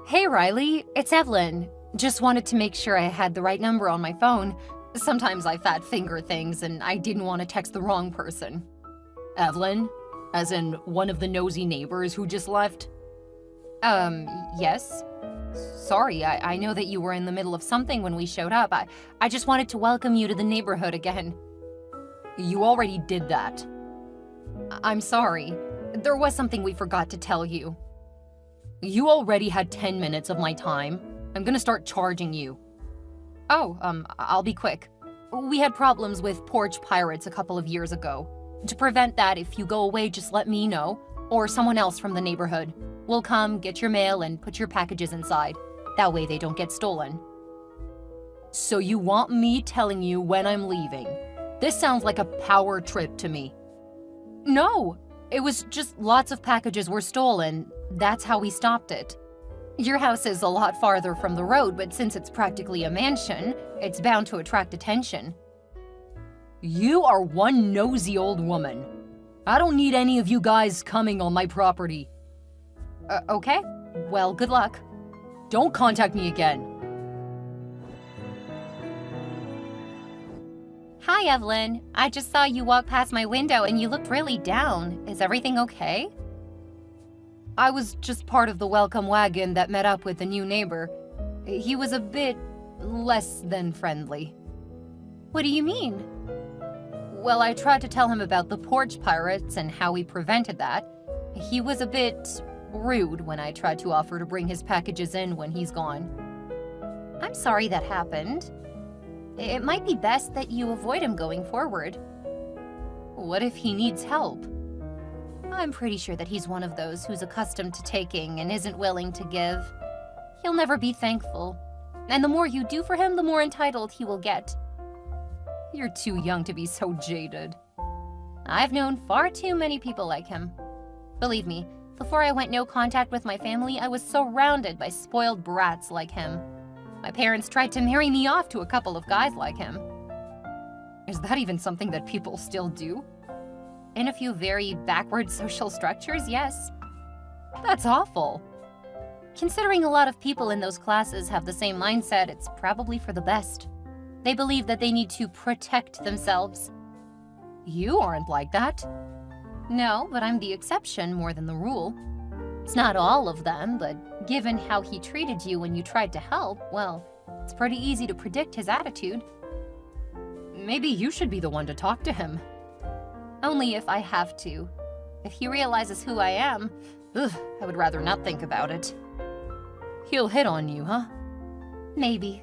Hey Riley, it's Evelyn. Just wanted to make sure I had the right number on my phone. Sometimes I fat finger things and I didn't want to text the wrong person. Evelyn? As in one of the nosy neighbors who just left? Yes. Sorry, I know that you were in the middle of something when we showed up. I just wanted to welcome you to the neighborhood again. You already did that. I'm sorry. There was something we forgot to tell you. You already had 10 minutes of my time. I'm gonna start charging you. Oh, I'll be quick. We had problems with porch pirates a couple of years ago. To prevent that, if you go away, just let me know, or someone else from the neighborhood. We'll come, get your mail, and put your packages inside. That way they don't get stolen. So you want me telling you when I'm leaving? This sounds like a power trip to me. No, it was just lots of packages were stolen. That's how we stopped it. Your house is a lot farther from the road, but since it's practically a mansion, it's bound to attract attention. You are one nosy old woman. I don't need any of you guys coming on my property. Okay. Well, good luck. Don't contact me again. Hi, Evelyn. I just saw you walk past my window and you looked really down. Is everything okay? I was just part of the welcome wagon that met up with the new neighbor. He was a bit less than friendly. What do you mean? Well, I tried to tell him about the porch pirates and how we prevented that. He was a bit rude when I tried to offer to bring his packages in when he's gone. I'm sorry that happened. It might be best that you avoid him going forward. What if he needs help? I'm pretty sure that he's one of those who's accustomed to taking and isn't willing to give. He'll never be thankful. And the more you do for him, the more entitled he will get. You're too young to be so jaded. I've known far too many people like him. Believe me, before I went no contact with my family, I was surrounded by spoiled brats like him. My parents tried to marry me off to a couple of guys like him. Is that even something that people still do? In a few very backward social structures, yes. That's awful. Considering a lot of people in those classes have the same mindset, it's probably for the best. They believe that they need to protect themselves. You aren't like that. No, but I'm the exception more than the rule. It's not all of them, but given how he treated you when you tried to help, well, it's pretty easy to predict his attitude. Maybe you should be the one to talk to him. Only if I have to. If he realizes who I am, I would rather not think about it. He'll hit on you, huh? Maybe.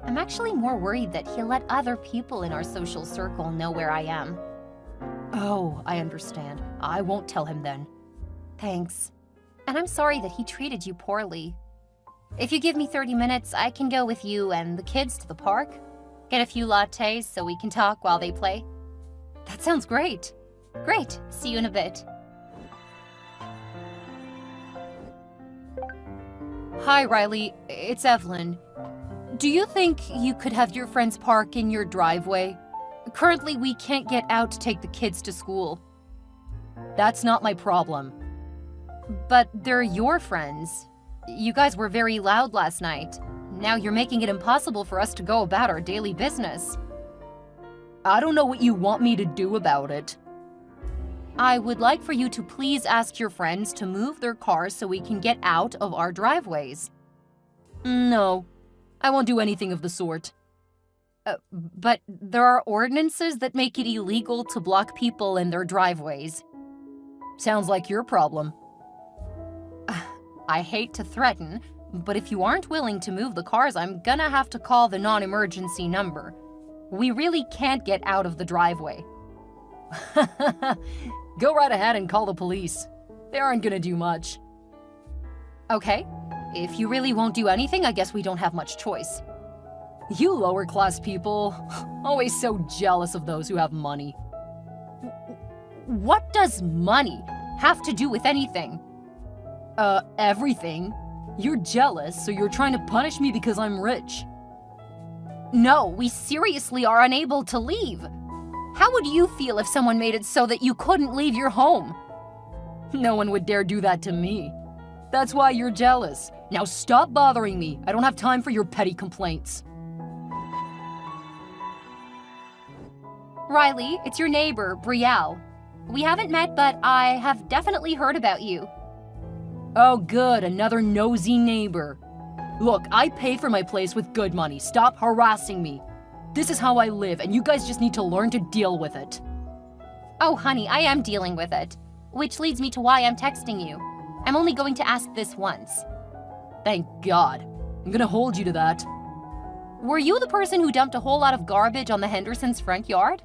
I'm actually more worried that he'll let other people in our social circle know where I am. Oh, I understand. I won't tell him then. Thanks. And I'm sorry that he treated you poorly. If you give me 30 minutes, I can go with you and the kids to the park. Get a few lattes so we can talk while they play. That sounds great. Great. See you in a bit. Hi, Riley. It's Evelyn. Do you think you could have your friends park in your driveway? Currently, we can't get out to take the kids to school. That's not my problem. But they're your friends. You guys were very loud last night. Now you're making it impossible for us to go about our daily business. I don't know what you want me to do about it. I would like for you to please ask your friends to move their cars so we can get out of our driveways. No, I won't do anything of the sort. But there are ordinances that make it illegal to block people in their driveways. Sounds like your problem. I hate to threaten, but if you aren't willing to move the cars, I'm gonna have to call the non-emergency number. We really can't get out of the driveway. Go right ahead and call the police. They aren't gonna do much. Okay, if you really won't do anything, I guess we don't have much choice. You lower-class people, always so jealous of those who have money. What does money have to do with anything? Everything. You're jealous, so you're trying to punish me because I'm rich. No, we seriously are unable to leave. How would you feel if someone made it so that you couldn't leave your home? No one would dare do that to me. That's why you're jealous. Now stop bothering me. I don't have time for your petty complaints. Riley, it's your neighbor, Brielle. We haven't met, but I have definitely heard about you. Oh good, another nosy neighbor. Look, I pay for my place with good money. Stop harassing me. This is how I live, and you guys just need to learn to deal with it. Oh, honey, I am dealing with it. Which leads me to why I'm texting you. I'm only going to ask this once. Thank God. I'm gonna hold you to that. Were you the person who dumped a whole lot of garbage on the Hendersons' front yard?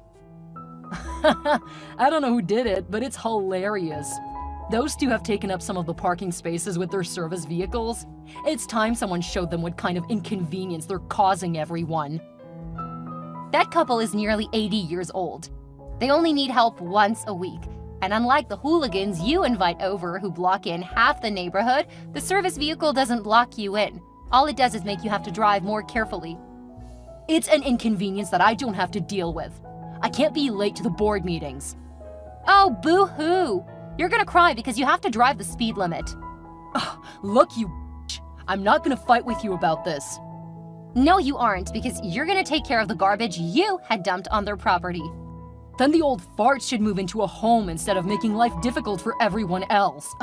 I don't know who did it, but it's hilarious. Those two have taken up some of the parking spaces with their service vehicles. It's time someone showed them what kind of inconvenience they're causing everyone. That couple is nearly 80 years old. They only need help once a week. And unlike the hooligans you invite over who block in half the neighborhood, the service vehicle doesn't block you in. All it does is make you have to drive more carefully. It's an inconvenience that I don't have to deal with. I can't be late to the board meetings. Oh, boo-hoo! You're gonna cry because you have to drive the speed limit. Look, you bitch. I'm not gonna fight with you about this. No, you aren't, because you're gonna take care of the garbage you had dumped on their property. Then the old farts should move into a home instead of making life difficult for everyone else.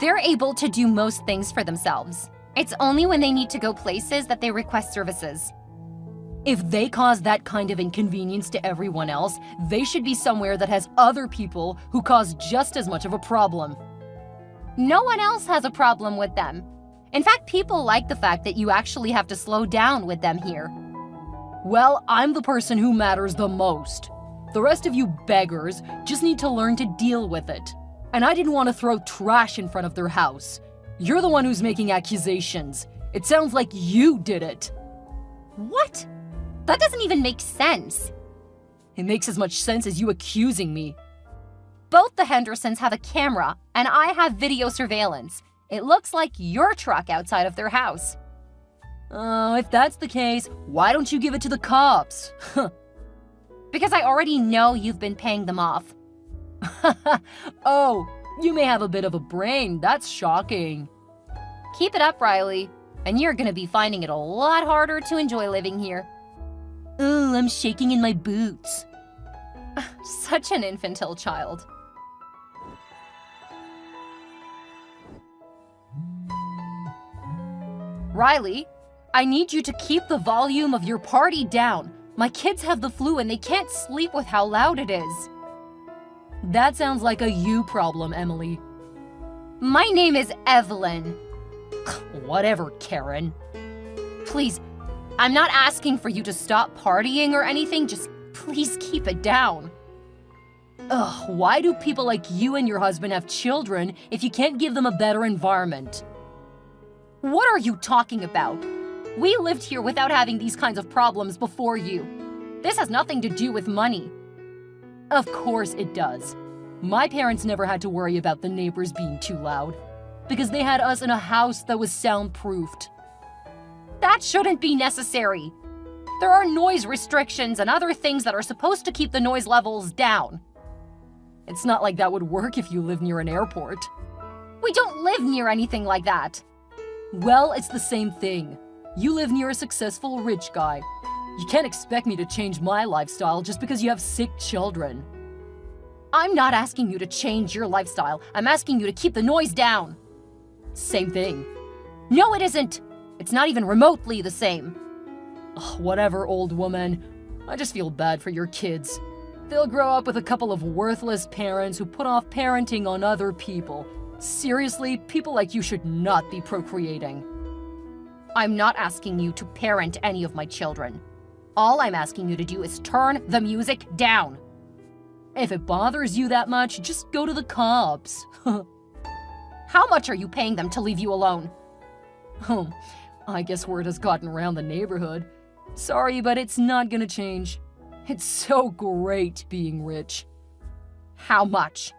They're able to do most things for themselves. It's only when they need to go places that they request services. If they cause that kind of inconvenience to everyone else, they should be somewhere that has other people who cause just as much of a problem. No one else has a problem with them. In fact, people like the fact that you actually have to slow down with them here. Well, I'm the person who matters the most. The rest of you beggars just need to learn to deal with it. And I didn't want to throw trash in front of their house. You're the one who's making accusations. It sounds like you did it. What? That doesn't even make sense. It makes as much sense as you accusing me. Both the Hendersons have a camera, and I have video surveillance. It looks like your truck outside of their house. Oh, if that's the case, why don't you give it to the cops? Because I already know you've been paying them off. Oh, you may have a bit of a brain. That's shocking. Keep it up, Riley, and you're gonna be finding it a lot harder to enjoy living here. Oh, I'm shaking in my boots. Such an infantile child. Riley, I need you to keep the volume of your party down. My kids have the flu and they can't sleep with how loud it is. That sounds like a you problem, Emily. My name is Evelyn. Whatever, Karen. Please, I'm not asking for you to stop partying or anything, just please keep it down. Ugh, why do people like you and your husband have children if you can't give them a better environment? What are you talking about? We lived here without having these kinds of problems before you. This has nothing to do with money. Of course it does. My parents never had to worry about the neighbors being too loud, because they had us in a house that was soundproofed. That shouldn't be necessary. There are noise restrictions and other things that are supposed to keep the noise levels down. It's not like that would work if you live near an airport. We don't live near anything like that. Well, it's the same thing. You live near a successful rich guy. You can't expect me to change my lifestyle just because you have sick children. I'm not asking you to change your lifestyle. I'm asking you to keep the noise down. Same thing. No, it isn't. It's not even remotely the same. Ugh, whatever, old woman. I just feel bad for your kids. They'll grow up with a couple of worthless parents who put off parenting on other people. Seriously, people like you should not be procreating. I'm not asking you to parent any of my children. All I'm asking you to do is turn the music down. If it bothers you that much, just go to the cops. How much are you paying them to leave you alone? I guess word has gotten around the neighborhood. Sorry, but it's not gonna change. It's so great being rich. How much?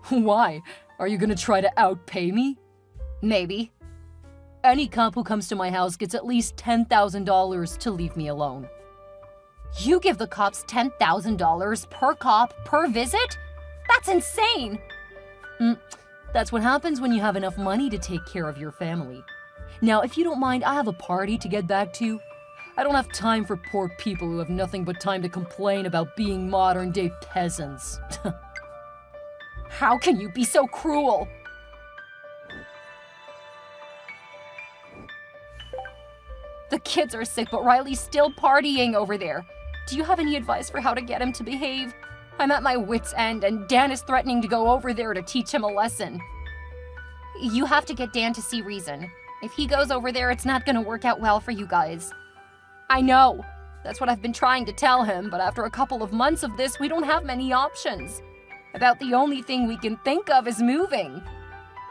Why? Are you gonna try to outpay me? Maybe. Any cop who comes to my house gets at least $10,000 to leave me alone. You give the cops $10,000 per cop per visit? That's insane! That's what happens when you have enough money to take care of your family. Now, if you don't mind, I have a party to get back to. I don't have time for poor people who have nothing but time to complain about being modern-day peasants. How can you be so cruel? The kids are sick, but Riley's still partying over there. Do you have any advice for how to get him to behave? I'm at my wit's end, and Dan is threatening to go over there to teach him a lesson. You have to get Dan to see reason. If he goes over there, it's not gonna work out well for you guys. I know. That's what I've been trying to tell him, but after a couple of months of this, we don't have many options. About the only thing we can think of is moving.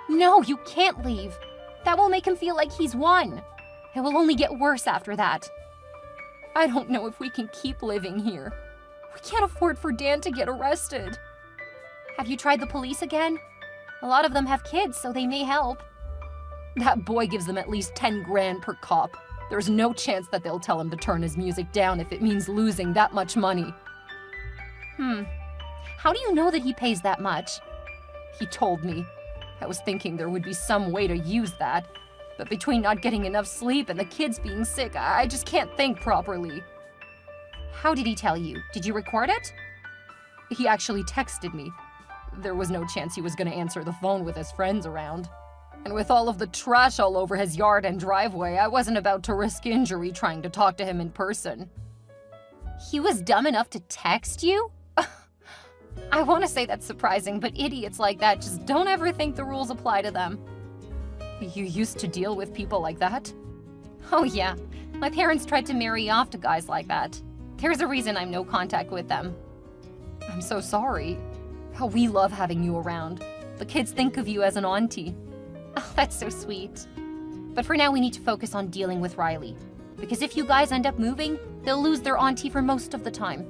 No, you can't leave. That will make him feel like he's won. It will only get worse after that. I don't know if we can keep living here. We can't afford for Dan to get arrested. Have you tried the police again? A lot of them have kids, so they may help. That boy gives them at least 10 grand per cop. There's no chance that they'll tell him to turn his music down if it means losing that much money. How do you know that he pays that much? He told me. I was thinking there would be some way to use that. But between not getting enough sleep and the kids being sick, I just can't think properly. How did he tell you? Did you record it? He actually texted me. There was no chance he was going to answer the phone with his friends around. And with all of the trash all over his yard and driveway, I wasn't about to risk injury trying to talk to him in person. He was dumb enough to text you? I want to say that's surprising, but idiots like that just don't ever think the rules apply to them. You used to deal with people like that? Oh yeah, my parents tried to marry off to guys like that. There's a reason I'm no contact with them. I'm so sorry. We love having you around. The kids think of you as an auntie. Oh, that's so sweet. But for now, we need to focus on dealing with Riley. Because if you guys end up moving, they'll lose their auntie for most of the time.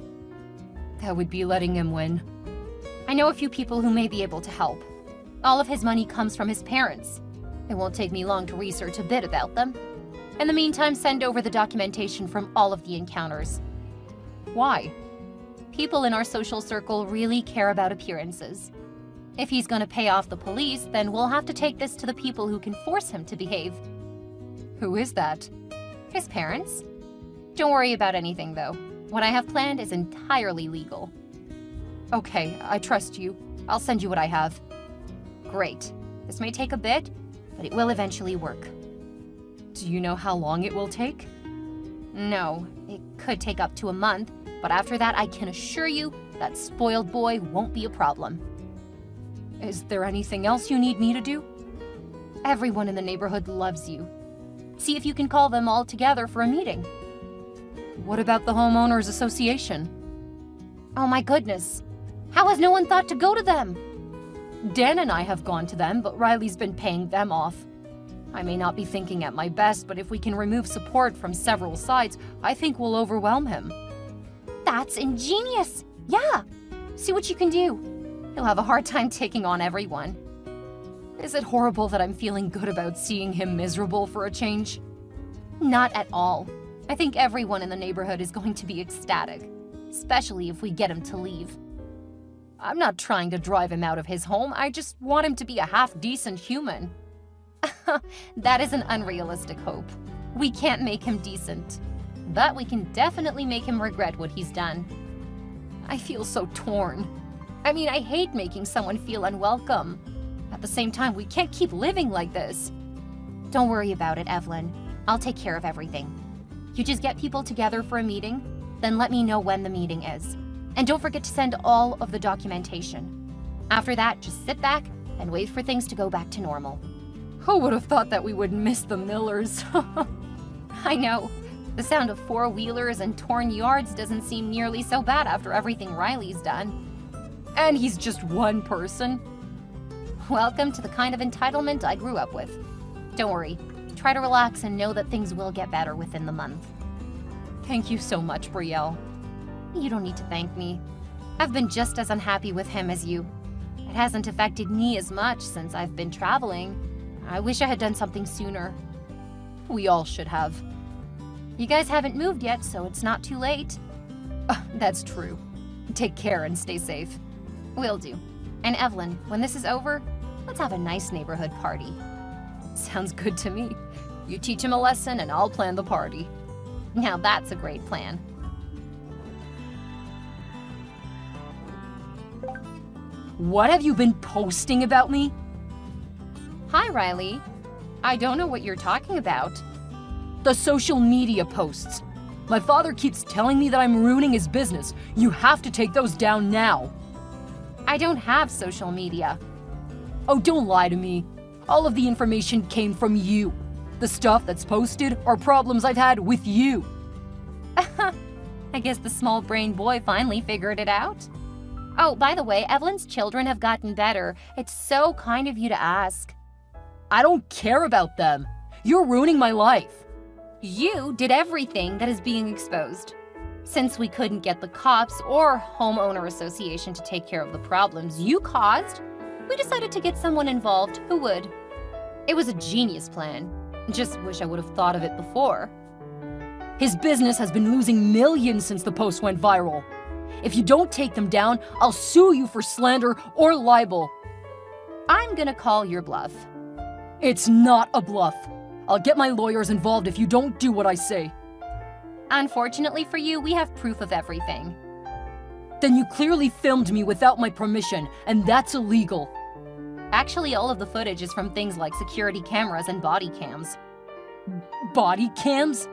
That would be letting him win. I know a few people who may be able to help. All of his money comes from his parents. It won't take me long to research a bit about them. In the meantime, send over the documentation from all of the encounters. Why? People in our social circle really care about appearances. If he's gonna pay off the police, then we'll have to take this to the people who can force him to behave. Who is that? His parents. Don't worry about anything, though. What I have planned is entirely legal. Okay, I trust you. I'll send you what I have. Great. This may take a bit, but it will eventually work. Do you know how long it will take? No, it could take up to a month, but after that I can assure you that spoiled boy won't be a problem. Is there anything else you need me to do? Everyone in the neighborhood loves you. See if you can call them all together for a meeting. What about the homeowners association? Oh my goodness. How has no one thought to go to them? Dan and I have gone to them, but Riley's been paying them off. I may not be thinking at my best, but if we can remove support from several sides, I think we'll overwhelm him. That's ingenious! Yeah! See what you can do. He'll have a hard time taking on everyone. Is it horrible that I'm feeling good about seeing him miserable for a change? Not at all. I think everyone in the neighborhood is going to be ecstatic, especially if we get him to leave. I'm not trying to drive him out of his home, I just want him to be a half-decent human. That is an unrealistic hope. We can't make him decent. But we can definitely make him regret what he's done. I feel so torn. I mean, I hate making someone feel unwelcome. At the same time, we can't keep living like this. Don't worry about it, Evelyn. I'll take care of everything. You just get people together for a meeting, then let me know when the meeting is. And don't forget to send all of the documentation. After that, just sit back and wait for things to go back to normal. Who would have thought that we would miss the Millers? I know. The sound of four-wheelers and torn yards doesn't seem nearly so bad after everything Riley's done. And he's just one person? Welcome to the kind of entitlement I grew up with. Don't worry. Try to relax and know that things will get better within the month. Thank you so much, Brielle. You don't need to thank me. I've been just as unhappy with him as you. It hasn't affected me as much since I've been traveling. I wish I had done something sooner. We all should have. You guys haven't moved yet, so it's not too late. That's true. Take care and stay safe. Will do. And Evelyn, when this is over, Let's have a nice neighborhood party. Sounds good to me. You teach him a lesson and I'll plan the party. Now that's a great plan. What have you been posting about me? Hi, Riley. I don't know what you're talking about. The social media posts. My father keeps telling me that I'm ruining his business. You have to take those down now. I don't have social media. Oh, don't lie to me. All of the information came from you. The stuff that's posted are problems I've had with you. I guess the small brain boy finally figured it out. Oh, by the way, Evelyn's children have gotten better. It's so kind of you to ask. I don't care about them. You're ruining my life. You did everything that is being exposed. Since we couldn't get the cops or homeowner association to take care of the problems you caused, we decided to get someone involved who would. It was a genius plan. Just wish I would have thought of it before. His business has been losing millions since the post went viral. If you don't take them down, I'll sue you for slander or libel. I'm gonna call your bluff. It's not a bluff. I'll get my lawyers involved if you don't do what I say. Unfortunately for you, we have proof of everything. Then you clearly filmed me without my permission, and that's illegal. Actually, all of the footage is from things like security cameras and body cams. Body cams?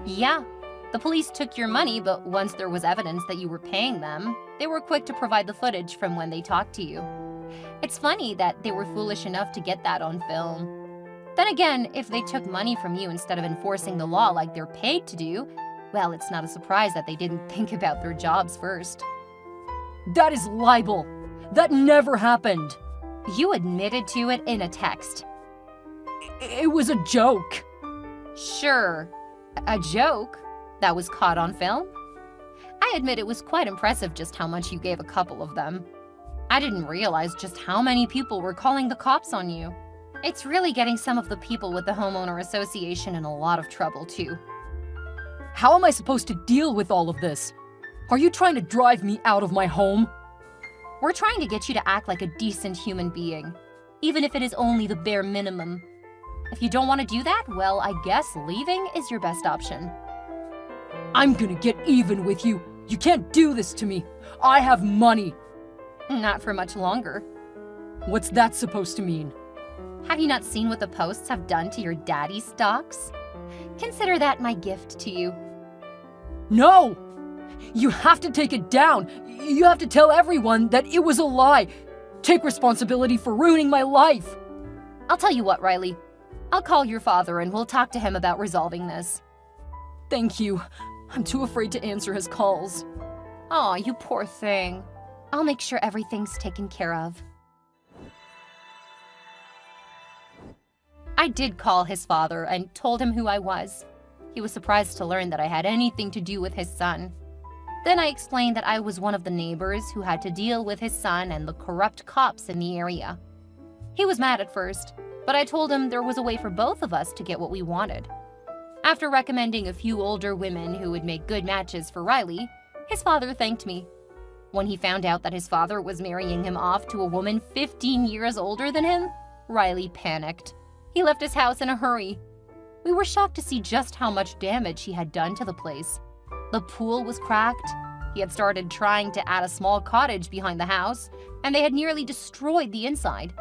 Yeah. The police took your money, but once there was evidence that you were paying them, they were quick to provide the footage from when they talked to you. It's funny that they were foolish enough to get that on film. Then again, if they took money from you instead of enforcing the law like they're paid to do, well, it's not a surprise that they didn't think about their jobs first. That is libel. That never happened. You admitted to it in a text. It was a joke. Sure, a joke that was caught on film. I admit it was quite impressive just how much you gave a couple of them. I didn't realize just how many people were calling the cops on you. It's really getting some of the people with the homeowner association in a lot of trouble too. How am I supposed to deal with all of this? Are you trying to drive me out of my home? We're trying to get you to act like a decent human being, even if it is only the bare minimum. If you don't want to do that, well, I guess leaving is your best option. I'm gonna get even with you. You can't do this to me. I have money. Not for much longer. What's that supposed to mean? Have you not seen what the posts have done to your daddy's stocks? Consider that my gift to you. No! You have to take it down. You have to tell everyone that it was a lie. Take responsibility for ruining my life. I'll tell you what, Riley. I'll call your father and we'll talk to him about resolving this. Thank you. I'm too afraid to answer his calls. Aw, you poor thing. I'll make sure everything's taken care of. I did call his father and told him who I was. He was surprised to learn that I had anything to do with his son. Then I explained that I was one of the neighbors who had to deal with his son and the corrupt cops in the area. He was mad at first, but I told him there was a way for both of us to get what we wanted. After recommending a few older women who would make good matches for Riley, his father thanked me. When he found out that his father was marrying him off to a woman 15 years older than him, Riley panicked. He left his house in a hurry. We were shocked to see just how much damage he had done to the place. The pool was cracked. He had started trying to add a small cottage behind the house, and they had nearly destroyed the inside.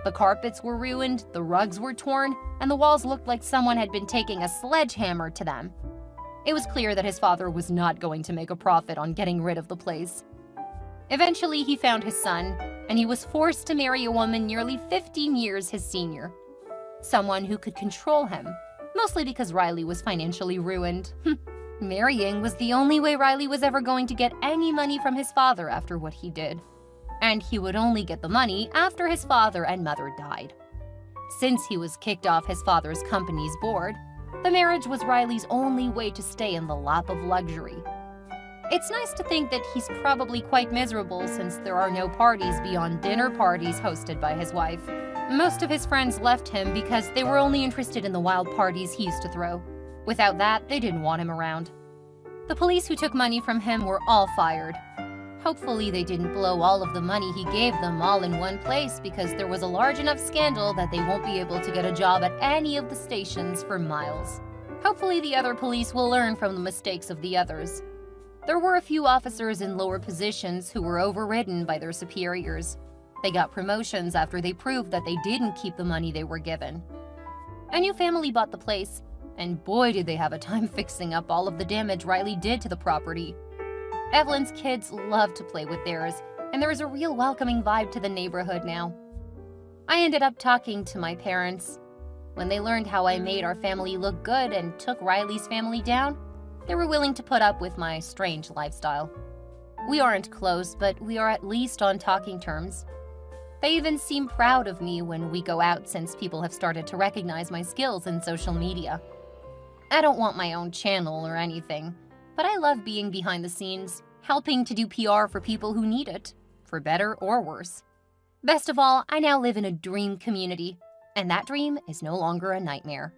The carpets were ruined, the rugs were torn, and the walls looked like someone had been taking a sledgehammer to them. It was clear that his father was not going to make a profit on getting rid of the place. Eventually, he found his son, and he was forced to marry a woman nearly 15 years his senior. Someone who could control him, mostly because Riley was financially ruined. Marrying was the only way Riley was ever going to get any money from his father after what he did. And he would only get the money after his father and mother died. Since he was kicked off his father's company's board, the marriage was Riley's only way to stay in the lap of luxury. It's nice to think that he's probably quite miserable since there are no parties beyond dinner parties hosted by his wife. Most of his friends left him because they were only interested in the wild parties he used to throw. Without that, they didn't want him around. The police who took money from him were all fired. Hopefully they didn't blow all of the money he gave them all in one place because there was a large enough scandal that they won't be able to get a job at any of the stations for miles. Hopefully the other police will learn from the mistakes of the others. There were a few officers in lower positions who were overridden by their superiors. They got promotions after they proved that they didn't keep the money they were given. A new family bought the place, and boy did they have a time fixing up all of the damage Riley did to the property. Evelyn's kids love to play with theirs, and there is a real welcoming vibe to the neighborhood now. I ended up talking to my parents. When they learned how I made our family look good and took Riley's family down, they were willing to put up with my strange lifestyle. We aren't close, but we are at least on talking terms. They even seem proud of me when we go out since people have started to recognize my skills in social media. I don't want my own channel or anything, but I love being behind the scenes, helping to do PR for people who need it, for better or worse. Best of all, I now live in a dream community, and that dream is no longer a nightmare.